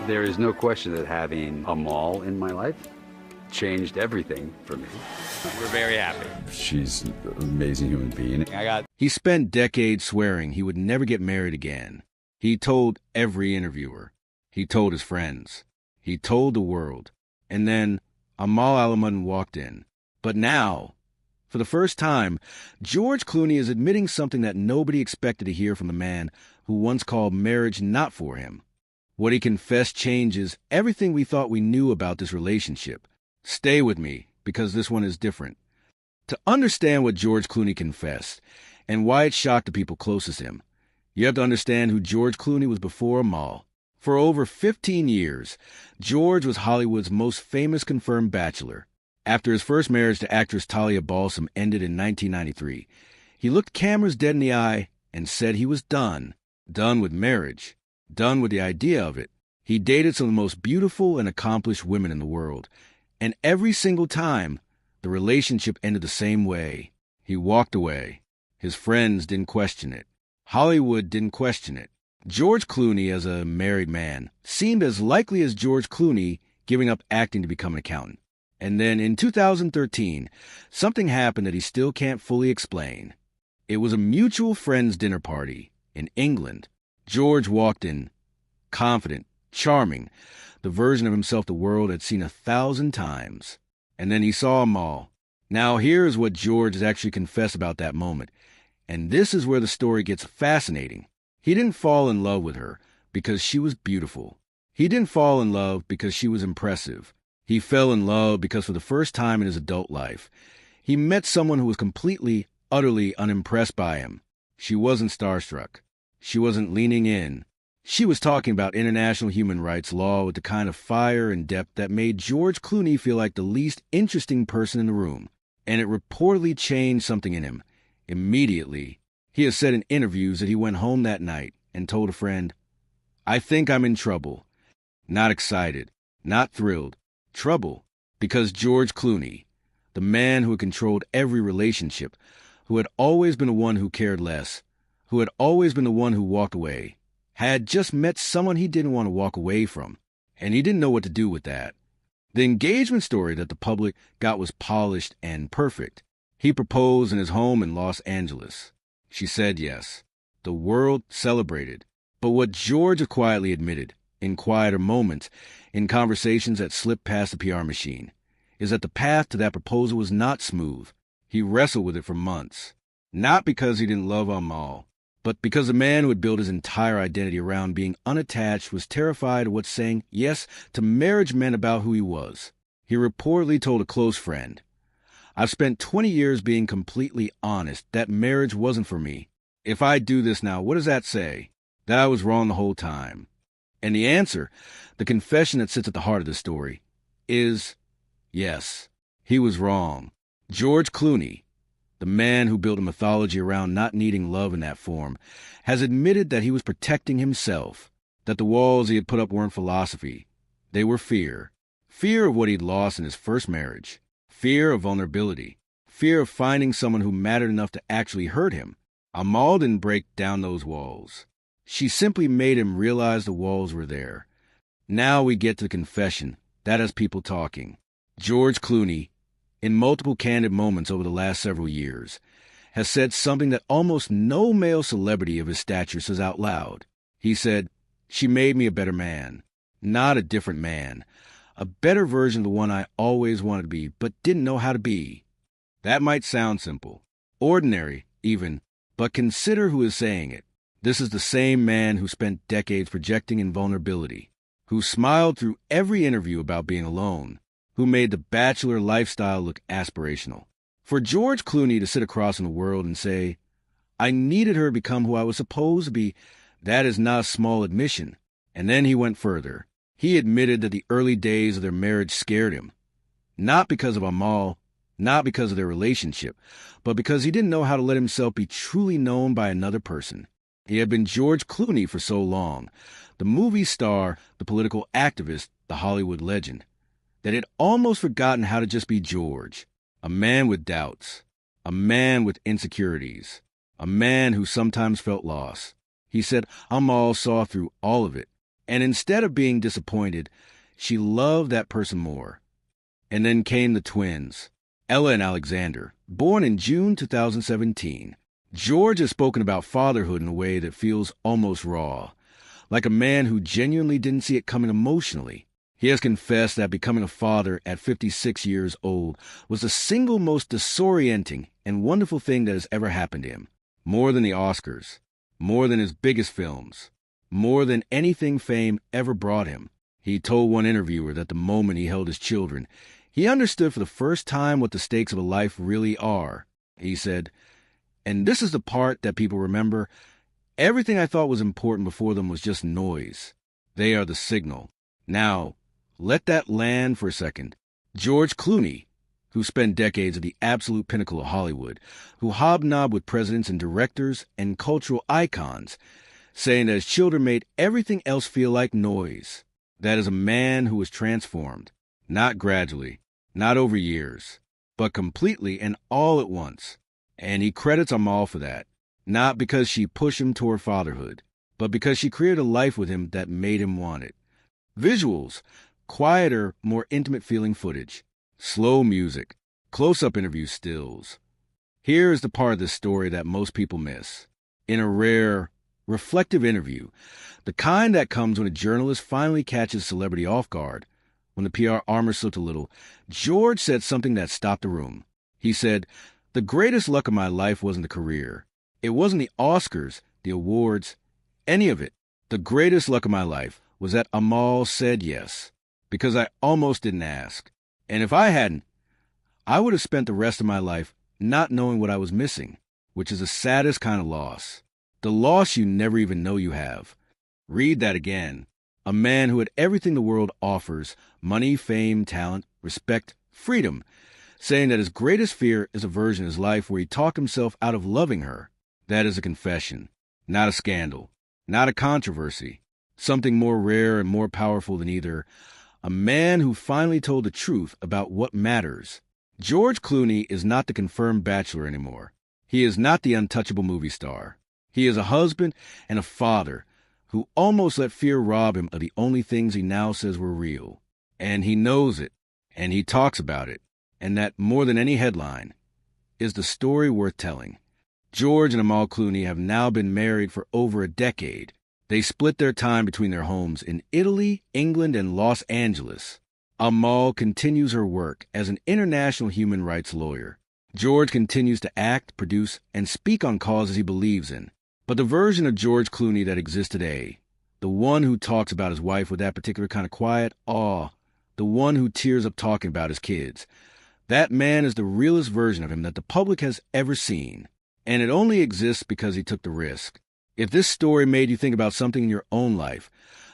There is no question that having Amal in my life changed everything for me. We're very happy. She's an amazing human being. He spent decades swearing he would never get married again. He told every interviewer. He told his friends. He told the world. And then Amal Clooney walked in. But now, for the first time, George Clooney is admitting something that nobody expected to hear from the man who once called marriage not for him. What he confessed changes everything we thought we knew about this relationship. Stay with me, because this one is different. To understand what George Clooney confessed, and why it shocked the people closest to him, you have to understand who George Clooney was before Amal. For over 15 years, George was Hollywood's most famous confirmed bachelor. After his first marriage to actress Talia Balsam ended in 1993, he looked cameras dead in the eye and said he was done. Done with marriage. Done with the idea of it. He dated some of the most beautiful and accomplished women in the world. And every single time, the relationship ended the same way. He walked away. His friends didn't question it. Hollywood didn't question it. George Clooney, as a married man, seemed as likely as George Clooney giving up acting to become an accountant. And then in 2013, something happened that he still can't fully explain. It was a mutual friends dinner party in England. George walked in, confident, charming, the version of himself the world had seen 1,000 times. And then he saw Amal. Now here's what George has actually confessed about that moment. And this is where the story gets fascinating. He didn't fall in love with her because she was beautiful. He didn't fall in love because she was impressive. He fell in love because for the first time in his adult life, he met someone who was completely, utterly unimpressed by him. She wasn't starstruck. She wasn't leaning in. She was talking about international human rights law with the kind of fire and depth that made George Clooney feel like the least interesting person in the room. And it reportedly changed something in him. Immediately, he has said in interviews that he went home that night and told a friend, "I think I'm in trouble." Not excited, not thrilled. Trouble. Because George Clooney, the man who had controlled every relationship, who had always been the one who cared less, who had always been the one who walked away, had just met someone he didn't want to walk away from, and he didn't know what to do with that. The engagement story that the public got was polished and perfect. He proposed in his home in Los Angeles. She said yes. The world celebrated. But what George quietly admitted, in quieter moments, in conversations that slipped past the PR machine, is that the path to that proposal was not smooth. He wrestled with it for months. Not because he didn't love Amal, but because the man who had built his entire identity around being unattached was terrified of what saying yes to marriage meant about who he was. He reportedly told a close friend, "I've spent 20 years being completely honest that marriage wasn't for me. If I do this now, what does that say? That I was wrong the whole time." And the answer, the confession that sits at the heart of the story, is yes, he was wrong. George Clooney, the man who built a mythology around not needing love in that form, has admitted that he was protecting himself, that the walls he had put up weren't philosophy. They were fear. Fear of what he'd lost in his first marriage. Fear of vulnerability. Fear of finding someone who mattered enough to actually hurt him. Amal didn't break down those walls. She simply made him realize the walls were there. Now we get to the confession. That has people talking. George Clooney, in multiple candid moments over the last several years, has said something that almost no male celebrity of his stature says out loud. He said, "She made me a better man. Not a different man. A better version of the one I always wanted to be, but didn't know how to be." That might sound simple, ordinary even, but consider who is saying it. This is the same man who spent decades projecting invulnerability, who smiled through every interview about being alone, who made the bachelor lifestyle look aspirational. For George Clooney to sit across in the world and say, "I needed her to become who I was supposed to be," that is not a small admission. And then he went further. He admitted that the early days of their marriage scared him. Not because of Amal, not because of their relationship, but because he didn't know how to let himself be truly known by another person. He had been George Clooney for so long, the movie star, the political activist, the Hollywood legend, that he'd almost forgotten how to just be George, a man with doubts, a man with insecurities, a man who sometimes felt lost. He said Amal saw through all of it. And instead of being disappointed, she loved that person more. And then came the twins, Ella and Alexander, born in June 2017. George has spoken about fatherhood in a way that feels almost raw, like a man who genuinely didn't see it coming emotionally. He has confessed that becoming a father at 56 years old was the single most disorienting and wonderful thing that has ever happened to him. More than the Oscars, more than his biggest films, more than anything fame ever brought him. He told one interviewer that the moment he held his children, he understood for the first time what the stakes of a life really are. He said, "And this is the part that people remember. Everything I thought was important before them was just noise. They are the signal." Now, let that land for a second. George Clooney, who spent decades at the absolute pinnacle of Hollywood, who hobnobbed with presidents and directors and cultural icons, saying that his children made everything else feel like noise. That is a man who was transformed, not gradually, not over years, but completely and all at once. And he credits Amal for that, not because she pushed him toward fatherhood, but because she created a life with him that made him want it. Visuals, quieter, more intimate feeling footage, slow music, close-up interview stills. Here is the part of this story that most people miss. In a rare, reflective interview, the kind that comes when a journalist finally catches celebrity off guard, when the PR armor slipped a little, George said something that stopped the room. He said, "The greatest luck of my life wasn't the career. It wasn't the Oscars, the awards, any of it. The greatest luck of my life was that Amal said yes, because I almost didn't ask. And if I hadn't, I would have spent the rest of my life not knowing what I was missing, which is the saddest kind of loss. The loss you never even know you have." Read that again. A man who had everything the world offers, money, fame, talent, respect, freedom, saying that his greatest fear is a version of his life where he talked himself out of loving her. That is a confession, not a scandal, not a controversy, something more rare and more powerful than either. A man who finally told the truth about what matters. George Clooney is not the confirmed bachelor anymore. He is not the untouchable movie star. He is a husband and a father who almost let fear rob him of the only things he now says were real. And he knows it, and he talks about it, and that, more than any headline, is the story worth telling. George and Amal Clooney have now been married for over a decade. They split their time between their homes in Italy, England, and Los Angeles. Amal continues her work as an international human rights lawyer. George continues to act, produce, and speak on causes he believes in. But the version of George Clooney that exists today, the one who talks about his wife with that particular kind of quiet awe, the one who tears up talking about his kids, that man is the realest version of him that the public has ever seen. And it only exists because he took the risk. If this story made you think about something in your own life,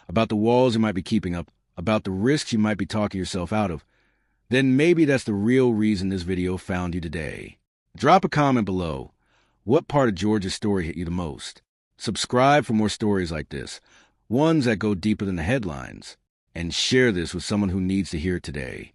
about the walls you might be keeping up, about the risks you might be talking yourself out of, then maybe that's the real reason this video found you today. Drop a comment below. What part of George's story hit you the most? Subscribe for more stories like this, ones that go deeper than the headlines. And share this with someone who needs to hear it today.